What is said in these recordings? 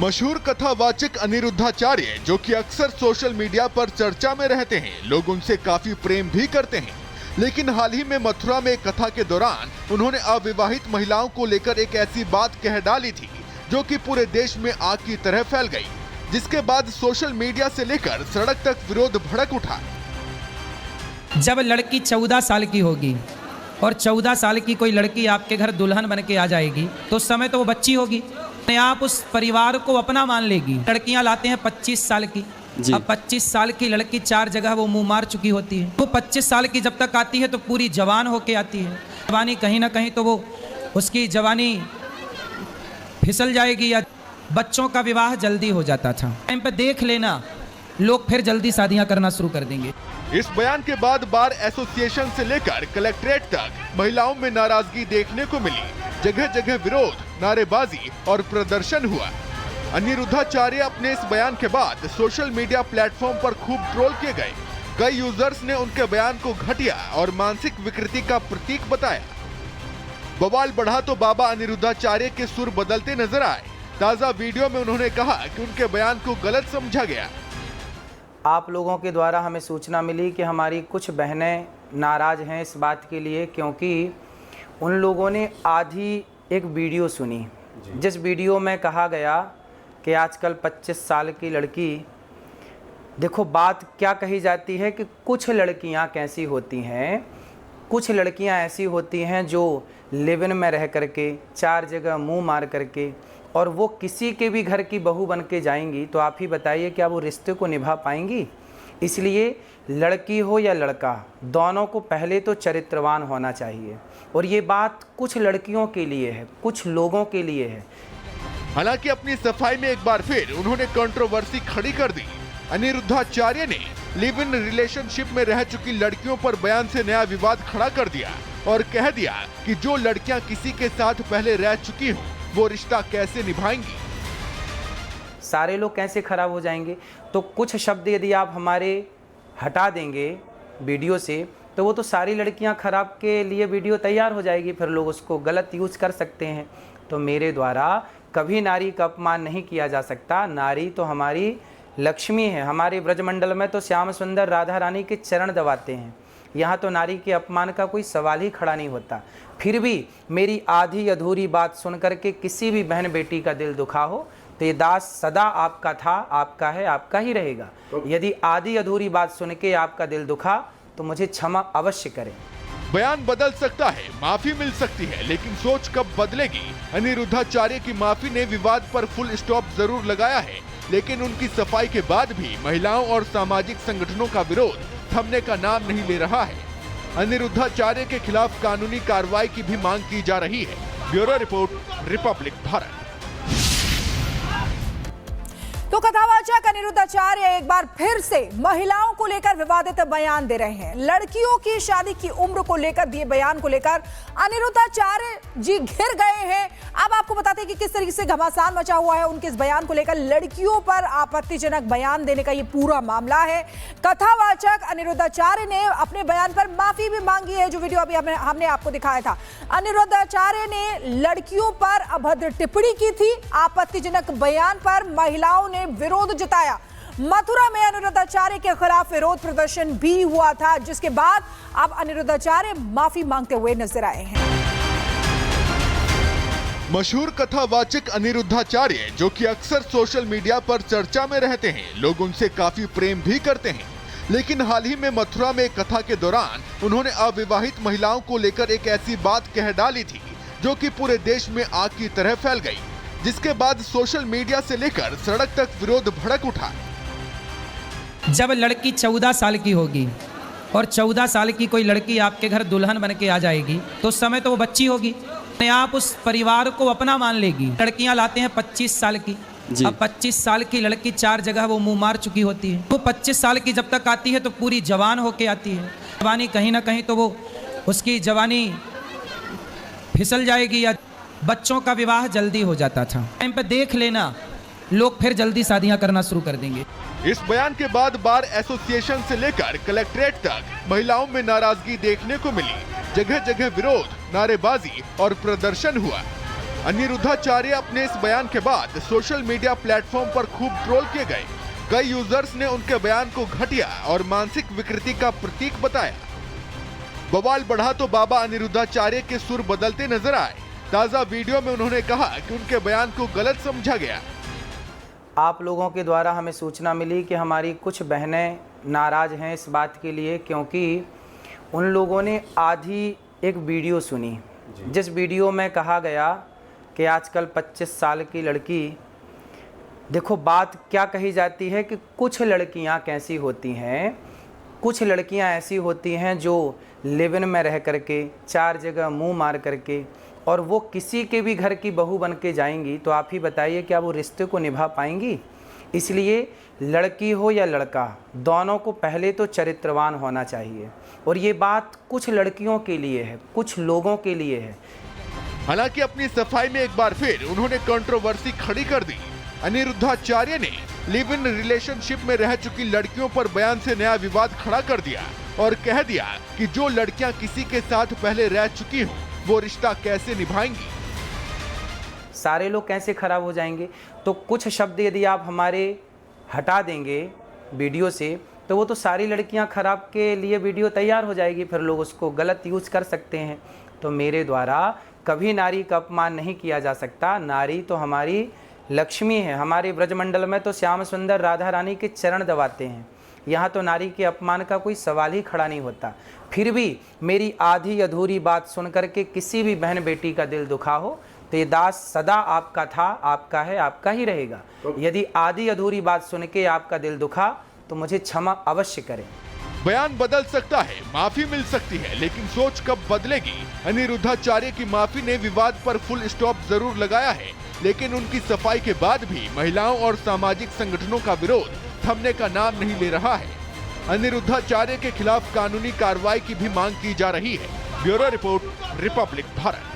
मशहूर कथावाचक अनिरुद्धाचार्य, जो कि अक्सर सोशल मीडिया पर चर्चा में रहते हैं, लोग उनसे काफी प्रेम भी करते हैं। लेकिन हाल ही में मथुरा में एक कथा के दौरान उन्होंने अविवाहित महिलाओं को लेकर एक ऐसी बात कह डाली थी जो कि पूरे देश में आग की तरह फैल गई, जिसके बाद सोशल मीडिया से लेकर सड़क तक विरोध भड़क उठा। जब लड़की 14 साल की होगी और 14 साल की कोई लड़की आपके घर दुल्हन बन के आ जाएगी तो उस समय तो वो बच्ची होगी, आप उस परिवार को अपना मान लेगी। लड़कियां लाते हैं 25 साल की, अब 25 साल की लड़की 4 जगह वो मुंह मार चुकी होती है। वो 25 साल की जब तक आती है तो पूरी जवान होके आती है। जवानी कहीं ना कहीं तो वो उसकी जवानी फिसल जाएगी या बच्चों का विवाह जल्दी हो जाता था। टाइम पे देख लेना, लोग फिर जल्दी शादियां करना शुरू कर देंगे। इस बयान के बाद बार एसोसिएशन से लेकर कलेक्ट्रेट तक महिलाओं में नाराजगी देखने को मिली। जगह जगह विरोध, नारेबाजी और प्रदर्शन हुआ। अनिरुद्धाचार्य अपने इस बयान के बाद सोशल मीडिया प्लेटफॉर्म पर खूब ट्रोल किए गए। कई यूजर्स ने उनके बयान को घटिया और मानसिक विकृति का प्रतीक बताया। बवाल बढ़ा तो बाबा अनिरुद्धाचार्य के सुर बदलते नजर आए। ताजा वीडियो में उन्होंने कहा कि उनके बयान को गलत समझा गया। आप लोगों के द्वारा हमें सूचना मिली कि हमारी कुछ बहनें नाराज़ हैं इस बात के लिए, क्योंकि उन लोगों ने आधी एक वीडियो सुनी जिस वीडियो में कहा गया कि आजकल 25 साल की लड़की, देखो बात क्या कही जाती है कि कुछ लड़कियां कैसी होती हैं, कुछ लड़कियां ऐसी होती हैं जो लिव इन में रह करके 4 जगह मुंह मार करके और वो किसी के भी घर की बहू बन के जाएंगी, तो आप ही बताइए क्या वो रिश्ते को निभा पाएंगी। इसलिए लड़की हो या लड़का, दोनों को पहले तो चरित्रवान होना चाहिए। और ये बात कुछ लड़कियों के लिए है, कुछ लोगों के लिए है। हालांकि अपनी सफाई में एक बार फिर उन्होंने कंट्रोवर्सी खड़ी कर दी। अनिरुद्धाचार्य ने लिव इन रिलेशनशिप में रह चुकी लड़कियों पर बयान से नया विवाद खड़ा कर दिया और कह दिया कि जो लड़कियां किसी के साथ पहले रह चुकी हों वो रिश्ता कैसे निभाएंगी। सारे लोग कैसे खराब हो जाएंगे। तो कुछ शब्द यदि आप हमारे हटा देंगे वीडियो से तो वो तो सारी लड़कियां खराब के लिए वीडियो तैयार हो जाएगी, फिर लोग उसको गलत यूज कर सकते हैं। तो मेरे द्वारा कभी नारी का अपमान नहीं किया जा सकता। नारी तो हमारी लक्ष्मी है। हमारे ब्रजमंडल में तो श्याम सुंदर राधा रानी के चरण दबाते हैं। यहाँ तो नारी के अपमान का कोई सवाल ही खड़ा नहीं होता। फिर भी मेरी आधी अधूरी बात सुन करके किसी भी बहन बेटी का दिल दुखा हो तो ये दास सदा आपका था, आपका है, आपका ही रहेगा। यदि आधी अधूरी बात सुन के आपका दिल दुखा तो मुझे क्षमा अवश्य करें। बयान बदल सकता है, माफी मिल सकती है, लेकिन सोच कब बदलेगी। अनिरुद्धाचार्य की माफी ने विवाद पर फुल स्टॉप जरूर लगाया है, लेकिन उनकी सफाई के बाद भी महिलाओं और सामाजिक संगठनों का विरोध थमने का नाम नहीं ले रहा है। अनिरुद्धाचार्य के खिलाफ कानूनी कार्रवाई की भी मांग की जा रही है। Bureau report, Republic Bharat. तो कथावाचक अनिरुद्धाचार्य एक बार फिर से महिलाओं को लेकर विवादित बयान दे रहे हैं। लड़कियों की शादी की उम्र को लेकर दिए बयान को लेकर अनिरुद्धाचार्य जी घिर गए हैं। अब आपको बताते हैं कि किस तरीके से घमासान मचा हुआ है उनके इस बयान को लेकर। लड़कियों पर आपत्तिजनक बयान देने का ये पूरा मामला है। कथावाचक अनिरुद्धाचार्य ने अपने बयान पर माफी भी मांगी है, जो वीडियो अभी हमने आपको दिखाया था। अनिरुद्धाचार्य ने लड़कियों पर अभद्र टिप्पणी की थी। आपत्तिजनक बयान पर महिलाओं ने विरोध जताया। मथुरा में अनिरुद्धाचार्य के खिलाफ विरोध प्रदर्शन भी हुआ था, जिसके बाद अब अनिरुद्धाचार्य माफी मांगते हुए नजर आए हैं। मशहूर कथावाचक अनिरुद्धाचार्य, जो कि अक्सर सोशल मीडिया पर चर्चा में रहते हैं, लोग उनसे काफी प्रेम भी करते हैं। लेकिन हाल ही में मथुरा में एक कथा के दौरान उन्होंने अविवाहित महिलाओं को लेकर एक ऐसी बात कह डाली थी जो कि पूरे देश में आग की तरह फैल गई, जिसके बाद सोशल मीडिया से लेकर सड़क तक विरोध भड़क उठा। जब लड़की 14 साल की होगी और 14 साल की कोई लड़की आपके घर दुल्हन बन के आ जाएगी तो उस समय तो वो बच्ची होगी, आप उस परिवार को अपना मान लेगी। लड़कियां लाते हैं 25 साल की, अब 25 साल की लड़की 4 जगह वो मुंह मार चुकी होती है। वो 25 साल की जब तक आती है तो पूरी जवान होके आती है। जवानी कहीं ना कहीं तो वो उसकी जवानी फिसल जाएगी या बच्चों का विवाह जल्दी हो जाता था। टाइम पे देख लेना, लोग फिर जल्दी शादियां करना शुरू कर देंगे। इस बयान के बाद बार एसोसिएशन से लेकर कलेक्ट्रेट तक महिलाओं में नाराजगी देखने को मिली। जगह जगह विरोध, नारेबाजी और प्रदर्शन हुआ। अनिरुद्धाचार्य अपने इस बयान के बाद सोशल मीडिया प्लेटफॉर्म पर खूब ट्रोल किए गए। कई यूजर्स ने उनके बयान को घटिया और मानसिक विकृति का प्रतीक बताया। बवाल बढ़ा तो बाबा अनिरुद्धाचार्य के सुर बदलते नजर आए। ताजा वीडियो में उन्होंने कहा कि उनके बयान को गलत समझा गया। आप लोगों के द्वारा हमें सूचना मिली कि हमारी कुछ बहनें नाराज़ हैं इस बात के लिए, क्योंकि उन लोगों ने आधी एक वीडियो सुनी जिस वीडियो में कहा गया कि आजकल 25 साल की लड़की, देखो बात क्या कही जाती है कि कुछ लड़कियां कैसी होती हैं, कुछ लड़कियां ऐसी होती हैं जो लिव इन में रह करके 4 जगह मुंह मार करके और वो किसी के भी घर की बहू बन के जाएंगी, तो आप ही बताइए क्या वो रिश्ते को निभा पाएंगी। इसलिए लड़की हो या लड़का, दोनों को पहले तो चरित्रवान होना चाहिए। और ये बात कुछ लड़कियों के लिए है, कुछ लोगों के लिए है। हालांकि अपनी सफाई में एक बार फिर उन्होंने कंट्रोवर्सी खड़ी कर दी। अनिरुद्धाचार्य ने लिव इन रिलेशनशिप में रह चुकी लड़कियों पर बयान से नया विवाद खड़ा कर दिया और कह दिया कि जो लड़कियां किसी के साथ पहले रह चुकी हों, वो रिश्ता कैसे निभाएंगी। सारे लोग कैसे खराब हो जाएंगे। तो कुछ शब्द यदि आप हमारे हटा देंगे वीडियो से, तो वो तो सारी लड़कियां खराब के लिए वीडियो तैयार हो जाएगी, फिर लोग उसको गलत यूज कर सकते हैं। तो मेरे द्वारा कभी नारी का अपमान नहीं किया जा सकता। नारी तो हमारी लक्ष्मी है। हमारे ब्रजमंडल में तो श्याम सुंदर राधा रानी के चरण दबाते हैं। यहाँ तो नारी के अपमान का कोई सवाल ही खड़ा नहीं होता। फिर भी मेरी आधी अधूरी बात सुन करके किसी भी बहन बेटी का दिल दुखा हो तो ये दास सदा आपका था, आपका है, आपका ही रहेगा। यदि आधी अधूरी बात सुन के आपका दिल दुखा तो मुझे क्षमा अवश्य करें। बयान बदल सकता है, माफी मिल सकती है, लेकिन सोच कब बदलेगी। अनिरुद्धाचार्य की माफी ने विवाद पर फुल स्टॉप जरूर लगाया है, लेकिन उनकी सफाई के बाद भी महिलाओं और सामाजिक संगठनों का विरोध थमने का नाम नहीं ले रहा है। अनिरुद्धाचार्य के खिलाफ कानूनी कार्रवाई की भी मांग की जा रही है। Bureau report, Republic Bharat.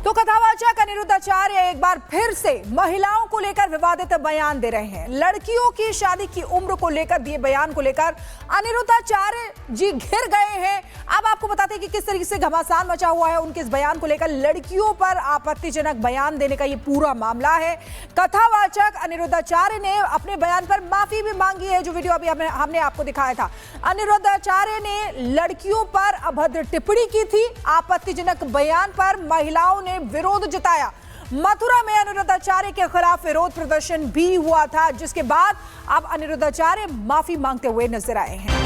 तो कथावाचक अनिरुद्धाचार्य एक बार फिर से महिलाओं को लेकर विवादित बयान दे रहे हैं। लड़कियों की शादी की उम्र को लेकर दिए बयान को लेकर अनिरुद्धाचार्य जी घिर गए हैं। अब आपको बताते हैं कि किस तरीके से घमासान मचा हुआ है उनके इस बयान को लेकर। लड़कियों पर आपत्तिजनक बयान देने का ये पूरा मामला है। कथावाचक अनिरुद्धाचार्य ने अपने बयान पर माफी भी मांगी है, जो वीडियो अभी हमने आपको दिखाया था। अनिरुद्धाचार्य ने लड़कियों पर अभद्र टिप्पणी की थी। आपत्तिजनक बयान पर महिलाओं ने विरोध जताया। मथुरा में अनिरुद्धाचार्य के खिलाफ विरोध प्रदर्शन भी हुआ था, जिसके बाद अब अनिरुद्धाचार्य माफी मांगते हुए नजर आए हैं।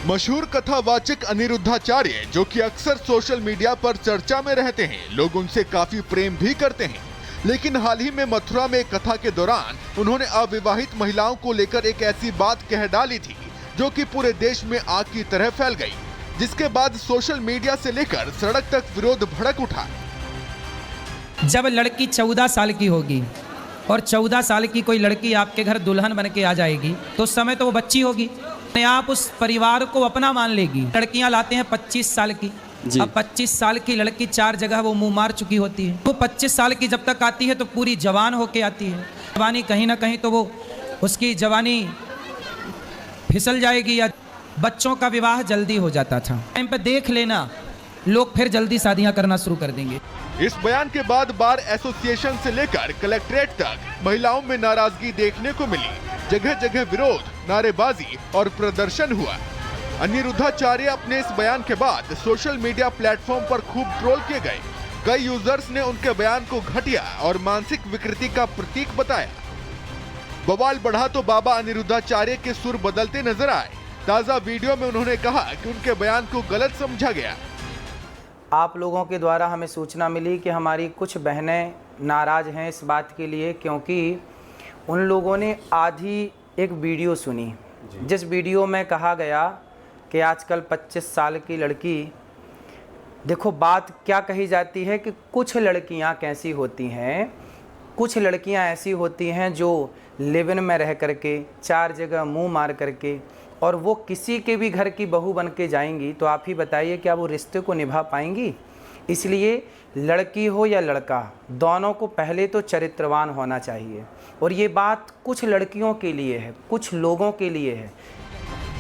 मशहूर कथावाचक अनिरुद्धाचार्य, जो कि अक्सर सोशल मीडिया पर चर्चा में रहते हैं, लोग उनसे काफी प्रेम भी करते हैं। लेकिन हाल ही में मथुरा में एक कथा के दौरान उन्होंने अविवाहित महिलाओं को लेकर एक ऐसी बात कह डाली थी जो कि पूरे देश में आग की तरह फैल गई, जिसके बाद सोशल मीडिया से लेकर सड़क तक विरोध भड़क उठा। जब लड़की 14 साल की होगी और 14 साल की कोई लड़की आपके घर दुल्हन बन के आ जाएगी, तो उस समय तो वो बच्ची होगी। आप उस परिवार को अपना मान लेगी। लड़कियां लाते हैं 25 साल की। अब 25 साल की लड़की 4 जगह वो मुंह मार चुकी होती है। वो 25 साल की जब तक आती है तो पूरी जवान होके आती है। जवानी कहीं ना कहीं तो वो उसकी जवानी फिसल जाएगी, या बच्चों का विवाह जल्दी हो जाता था। टाइम पे देख लेना, लोग फिर जल्दी शादियां करना शुरू कर देंगे। इस बयान के बाद बार एसोसिएशन से लेकर कलेक्ट्रेट तक महिलाओं में नाराजगी देखने को मिली। जगह जगह विरोध, नारेबाजी और प्रदर्शन हुआ। अनिरुद्धाचार्य अपने इस बयान के बाद सोशल मीडिया प्लेटफॉर्म पर खूब ट्रोल किए गए। कई यूजर्स ने उनके बयान को घटिया और मानसिक विकृति का प्रतीक बताया। बवाल बढ़ा तो बाबा अनिरुद्धाचार्य के सुर बदलते नजर आए। ताजा वीडियो में उन्होंने कहा कि उनके बयान को गलत समझा गया। आप लोगों के द्वारा हमें सूचना मिली कि हमारी कुछ बहनें नाराज़ हैं इस बात के लिए, क्योंकि उन लोगों ने आधी एक वीडियो सुनी जिस वीडियो में कहा गया कि आजकल 25 साल की लड़की, देखो बात क्या कही जाती है कि कुछ लड़कियां कैसी होती हैं, कुछ लड़कियां ऐसी होती हैं जो लिव इन में रह करके 4 जगह मुंह मार करके और वो किसी के भी घर की बहू बन के जाएंगी, तो आप ही बताइए क्या वो रिश्ते को निभा पाएंगी। इसलिए लड़की हो या लड़का, दोनों को पहले तो चरित्रवान होना चाहिए। और ये बात कुछ लड़कियों के लिए है, कुछ लोगों के लिए है।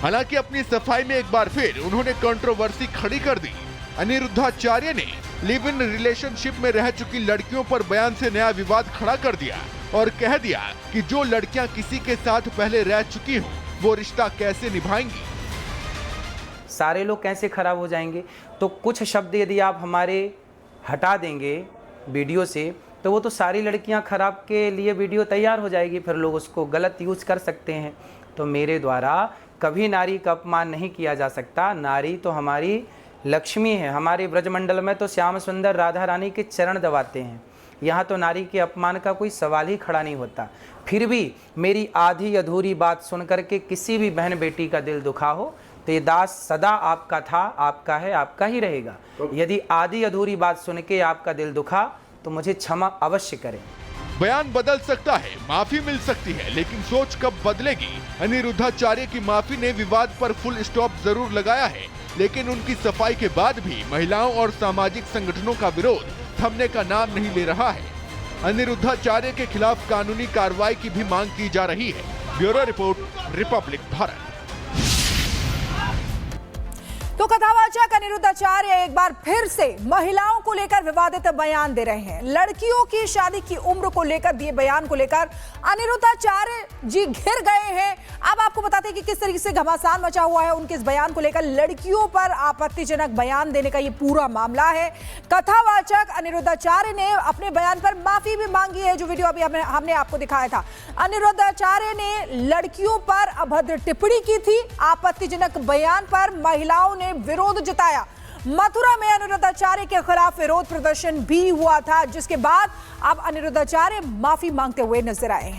हालांकि अपनी सफाई में एक बार फिर उन्होंने कंट्रोवर्सी खड़ी कर दी। अनिरुद्धाचार्य ने लिव इन रिलेशनशिप में रह चुकी लड़कियों पर बयान से नया विवाद खड़ा कर दिया और कह दिया कि जो लड़कियां किसी के साथ पहले रह चुकी हों वो रिश्ता कैसे निभाएंगी। सारे लोग कैसे खराब हो जाएंगे। तो कुछ शब्द यदि आप हमारे हटा देंगे वीडियो से तो वो तो सारी लड़कियां खराब के लिए वीडियो तैयार हो जाएगी, फिर लोग उसको गलत यूज़ कर सकते हैं। तो मेरे द्वारा कभी नारी का अपमान नहीं किया जा सकता। नारी तो हमारी लक्ष्मी है। हमारे ब्रजमंडल में तो श्याम सुंदर राधा रानी के चरण दबाते हैं। यहाँ तो नारी के अपमान का कोई सवाल ही खड़ा नहीं होता। फिर भी मेरी आधी अधूरी बात सुन करके किसी भी बहन बेटी का दिल दुखा हो तो ये दास सदा आपका था, आपका है, आपका ही रहेगा। यदि आधी अधूरी बात सुन के आपका दिल दुखा तो मुझे क्षमा अवश्य करें। बयान बदल सकता है, माफी मिल सकती है, लेकिन सोच कब बदलेगी। अनिरुद्धाचार्य की माफी ने विवाद पर फुल स्टॉप जरूर लगाया है, लेकिन उनकी सफाई के बाद भी महिलाओं और सामाजिक संगठनों का विरोध थमने का नाम नहीं ले रहा है। अनिरुद्धाचार्य के खिलाफ कानूनी कार्रवाई की भी मांग की जा रही है। Bureau report, Republic Bharat. तो कथावाचक अनिरुद्धाचार्य एक बार फिर से महिलाओं को लेकर विवादित बयान दे रहे हैं। लड़कियों की शादी की उम्र को लेकर दिए बयान को लेकर अनिरुद्धाचार्य जी घिर गए हैं। अब आपको बताते हैं कि किस तरीके से घमासान मचा हुआ है उनके इस बयान को लेकर। लड़कियों पर आपत्तिजनक बयान देने का ये पूरा मामला है। कथावाचक अनिरुद्धाचार्य ने अपने बयान पर माफी भी मांगी है, जो वीडियो अभी हमने आपको दिखाया था। अनिरुद्धाचार्य ने लड़कियों पर अभद्र टिप्पणी की थी। आपत्तिजनक बयान पर महिलाओं ने विरोध जताया। मथुरा में अनिरुद्धाचार्य के खिलाफ विरोध प्रदर्शन भी हुआ था, जिसके बाद अब अनिरुद्धाचार्य माफी मांगते हुए नजर आए हैं।